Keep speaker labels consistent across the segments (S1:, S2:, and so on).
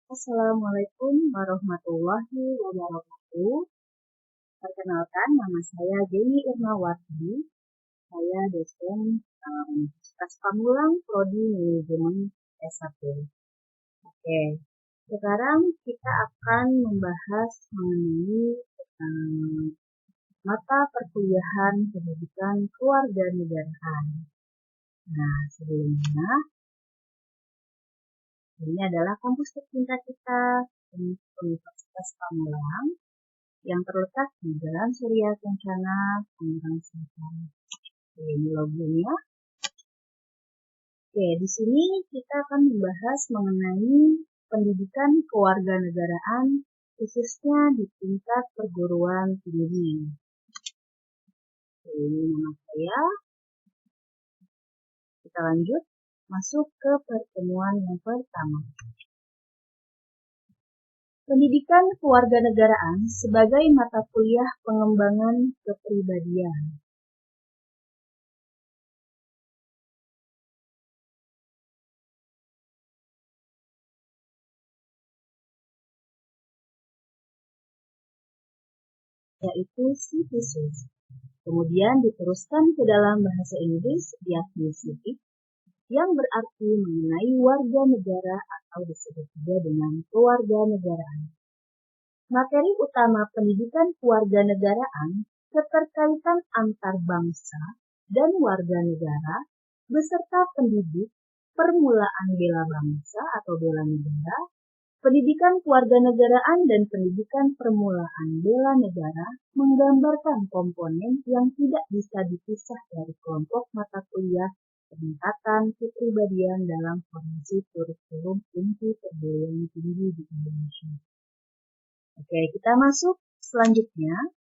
S1: Assalamualaikum warahmatullahi wabarakatuh. Perkenalkan, nama saya Jenny Irmawati. Saya dosen Universitas Pamulang, Prodi Manajemen S1. Oke, sekarang kita akan membahas mengenai mata perkuliahan pendidikan kewarganegaraan. Nah, sebelumnya ini adalah kampus tercinta kita, Universitas Pamulang, yang terletak di Jalan Surya Kencana, Tangerang Selatan. Oke, ini logonya. Oke, di sini kita akan membahas mengenai pendidikan kewarganegaraan, khususnya di tingkat perguruan tinggi. Oke, ini nama saya. Kita lanjut, masuk ke pertemuan yang pertama. Pendidikan kewarganegaraan sebagai mata kuliah pengembangan kepribadian. Yaitu civics. Kemudian diteruskan ke dalam bahasa Inggris, yakni civic, yang berarti mengenai warga negara atau disebut juga dengan kewarganegaraan. Materi utama pendidikan kewarganegaraan, keterkaitan antar bangsa dan warga negara, beserta pendidik, permulaan bela bangsa atau bela negara, pendidikan kewarganegaraan dan pendidikan permulaan bela negara menggambarkan komponen yang tidak bisa dipisah dari kelompok mata kuliah peningkatan kepribadian dalam formasi kurikulum inti perguruan tinggi di Indonesia. Oke, kita masuk selanjutnya.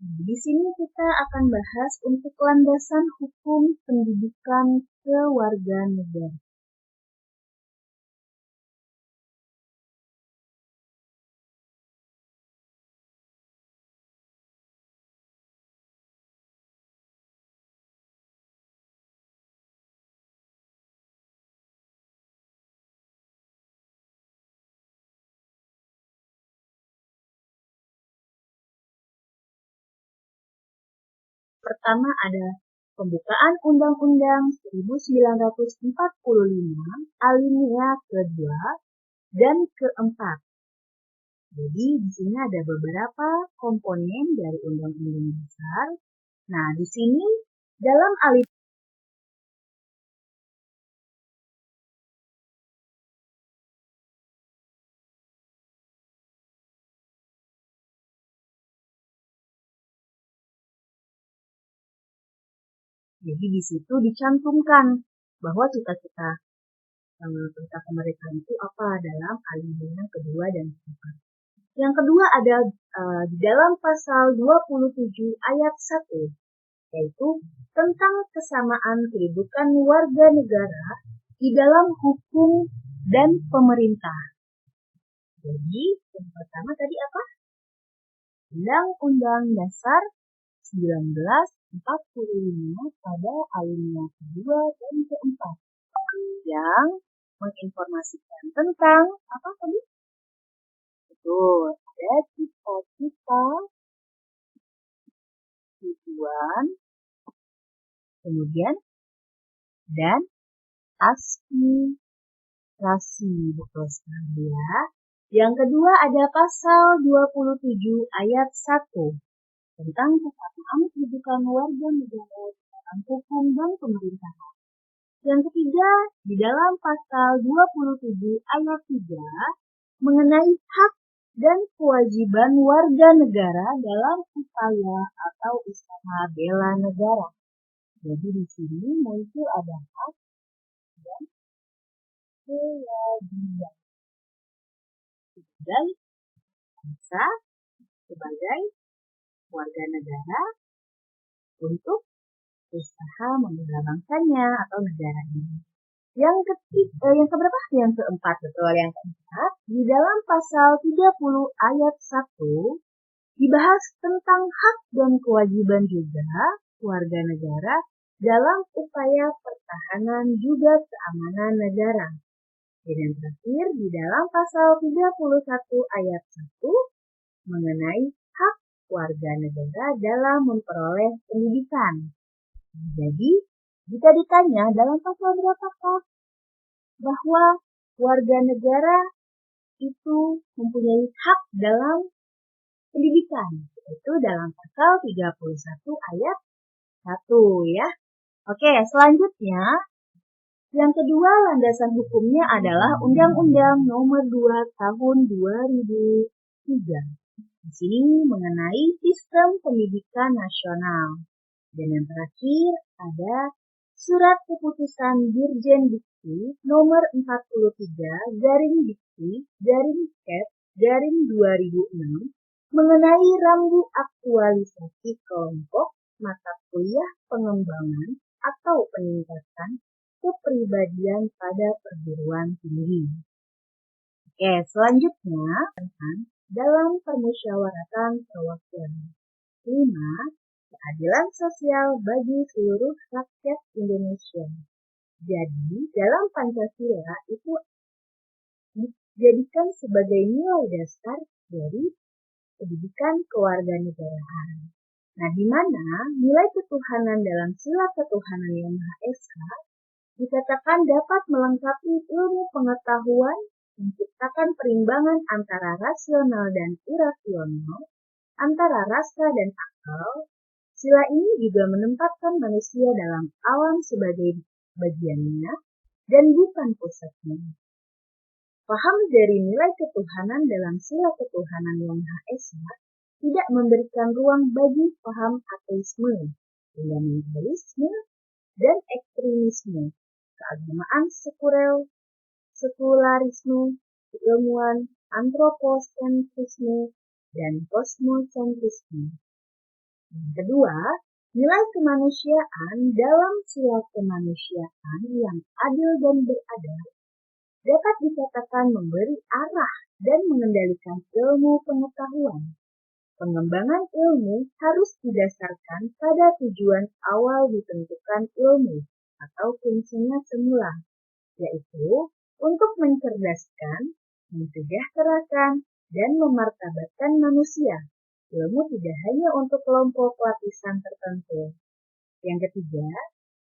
S1: Di sini kita akan bahas untuk landasan hukum pendidikan kewarganegaraan. Pertama ada pembukaan Undang-Undang 1945 alinea kedua dan keempat. Jadi di sini ada beberapa komponen dari Undang-Undang Dasar. Nah, di sini dalam alinea jadi di situ dicantumkan bahwa cita-cita tentang kemerdekaan itu apa dalam alinea kedua dan keempat. Yang kedua ada di dalam pasal 27 ayat 1, yaitu tentang kesamaan kedudukan warga negara di dalam hukum dan pemerintah. Jadi yang pertama tadi apa? Undang-Undang Dasar 1945 pada alinea kedua dan keempat yang menginformasikan tentang apa tadi? Betul, ada cita-cita, tujuan, kemudian dan aspirasi. Betul sekali ya. Yang kedua ada pasal 27 ayat 1 tentang kesamaan kedudukan warga negara dalam hukum dan pemerintahan. Yang ketiga, di dalam pasal 27 ayat 3 mengenai hak dan kewajiban warga negara dalam upaya atau usaha bela negara. Jadi di sini muncul ada hak dan kewajiban sebagai bangsa, sebagai warga negara untuk usaha membela bangsanya atau negaranya. Yang keberapa? Yang keempat, betul. Yang keempat, di dalam pasal 30 ayat 1 dibahas tentang hak dan kewajiban juga warga negara dalam upaya pertahanan juga keamanan negara. Dan yang terakhir di dalam pasal 31 ayat 1 mengenai hak warga negara dalam memperoleh pendidikan. Jadi, jika ditanya dalam pasal berapakah bahwa warga negara itu mempunyai hak dalam pendidikan, yaitu dalam pasal 31 ayat 1 ya. Oke, selanjutnya yang kedua landasan hukumnya adalah Undang-Undang Nomor 2 Tahun 2003. Di sini mengenai sistem pendidikan nasional. Dan yang terakhir ada Surat Keputusan Dirjen Dikti Nomor 43/Dikti/Kep/2006 mengenai rambu aktualisasi kelompok mata kuliah pengembangan atau peningkatan kepribadian pada perguruan tinggi. Oke, selanjutnya dalam permusyawaratan perwakilan. 5. Keadilan sosial bagi seluruh rakyat Indonesia. Jadi, dalam Pancasila itu dijadikan sebagai nilai dasar dari pendidikan kewarganegaraan. Nah, di mana nilai ketuhanan dalam sila ketuhanan yang Maha Esa dikatakan dapat melengkapi ilmu pengetahuan, menciptakan perimbangan antara rasional dan irasional, antara rasa dan akal. Sila ini juga menempatkan manusia dalam alam sebagai bagiannya dan bukan pusatnya. Paham dari nilai ketuhanan dalam sila ketuhanan yang Maha Esa tidak memberikan ruang bagi paham ateisme, fundamentalisme, dan ekstremisme, keagamaan sekularisme, keilmuan, antroposentrisme, dan kosmosentrisme. Yang kedua, nilai kemanusiaan dalam sila kemanusiaan yang adil dan beradab dapat dikatakan memberi arah dan mengendalikan ilmu pengetahuan. Pengembangan ilmu harus didasarkan pada tujuan awal ditentukan ilmu atau fungsinya semula, yaitu untuk mencerdaskan, mensejahterakan, dan memartabatkan manusia. Ilmu tidak hanya untuk kelompok lapisan tertentu. Yang ketiga,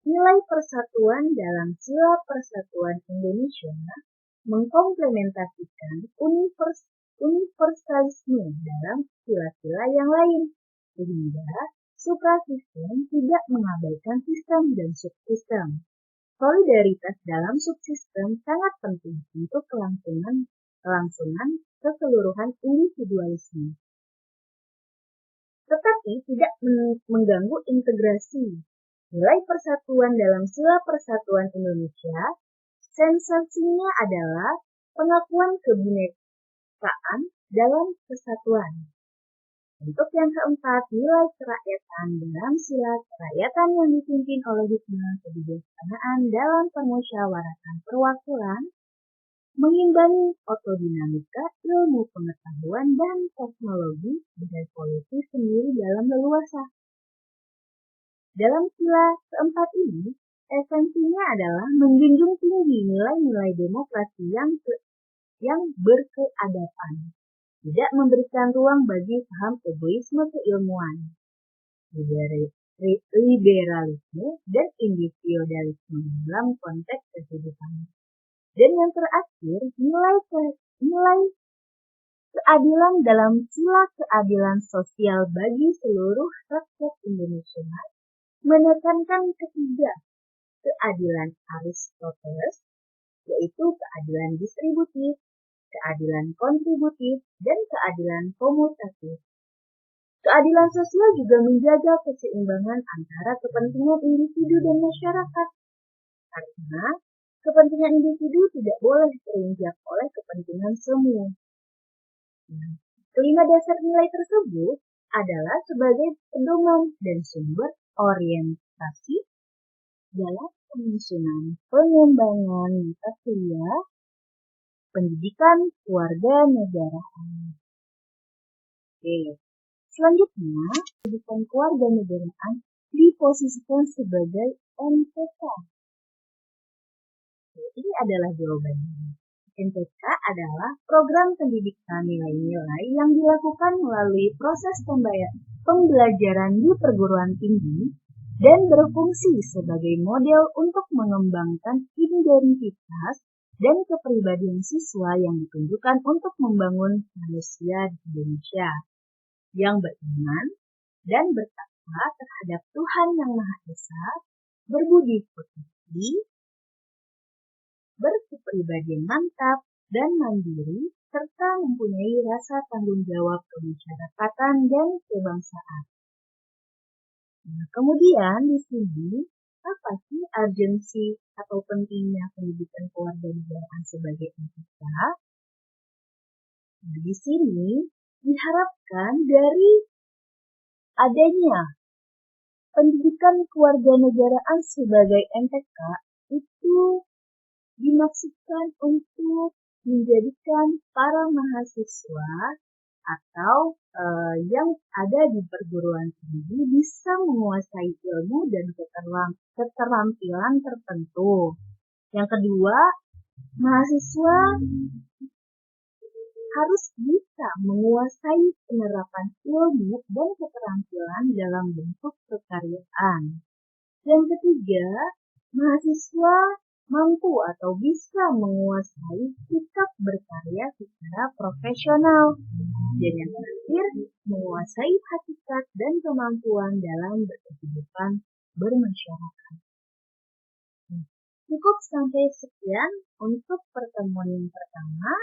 S1: nilai persatuan dalam sila persatuan Indonesia mengkomplementasikan universalisme dalam sila-sila yang lain, sehingga suprasistem tidak mengabaikan sistem dan subsistem. Solidaritas dalam subsistem sangat penting untuk kelangsungan keseluruhan individualisme, tetapi tidak mengganggu integrasi. Nilai persatuan dalam sila persatuan Indonesia, sensasinya adalah pengakuan kebinekaan dalam kesatuan. Untuk yang keempat, nilai kerakyatan dalam sila kerakyatan yang dipimpin oleh hikmah kebijaksanaan dalam permusyawaratan perwakilan, mengimbangi otodinamika ilmu pengetahuan dan teknologi berevolusi sendiri dalam leluasa. Dalam sila keempat ini, esensinya adalah menjunjung tinggi nilai-nilai demokrasi yang berkeadapan, tidak memberikan ruang bagi paham egoisme keilmuan, liberalisme, dan individualisme dalam konteks kehidupan. Dan yang terakhir, nilai keadilan dalam sila keadilan sosial bagi seluruh rakyat Indonesia menekankan ketiga keadilan Aristoteles, yaitu keadilan distributif, keadilan kontributif, dan keadilan komutatif. Keadilan sosial juga menjaga keseimbangan antara kepentingan individu dan masyarakat, karena kepentingan individu tidak boleh terinjak oleh kepentingan semua. Kelima dasar nilai tersebut adalah sebagai pedoman dan sumber orientasi dalam penyusunan pengembangan mata kuliah pendidikan kewarganegaraan. Oke, selanjutnya pendidikan kewarganegaraan diposisikan sebagai MTK? Ini adalah jawabannya. MTK adalah program pendidikan nilai-nilai yang dilakukan melalui proses pembelajaran di perguruan tinggi dan berfungsi sebagai model untuk mengembangkan identitas dan kepribadian siswa yang ditunjukkan untuk membangun manusia di Indonesia yang beriman dan bertakwa terhadap Tuhan Yang Maha Esa, berbudi pekerti, berkepribadian mantap dan mandiri, serta mempunyai rasa tanggung jawab kemasyarakatan dan kebangsaan. Nah, kemudian di sini apa sih urgensi atau pentingnya pendidikan kewarganegaraan sebagai MTK? Nah, di sini diharapkan dari adanya pendidikan kewarganegaraan sebagai MTK itu dimaksudkan untuk menjadikan para mahasiswa atau yang ada di perguruan tinggi bisa menguasai ilmu dan keterampilan tertentu. Yang kedua, mahasiswa harus bisa menguasai penerapan ilmu dan keterampilan dalam bentuk kekaryaan. Yang ketiga, mahasiswa mampu atau bisa menguasai sikap berkarya secara profesional. Dan yang terakhir, menguasai hakikat dan kemampuan dalam berkehidupan bermasyarakat. Cukup sampai sekian untuk pertemuan yang pertama.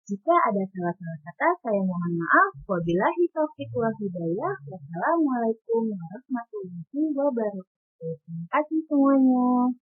S1: Jika ada salah-salah kata, saya mohon maaf. Wabillahi taufiq wal hidayah. Wassalamualaikum warahmatullahi wabarakatuh. Terima kasih semuanya.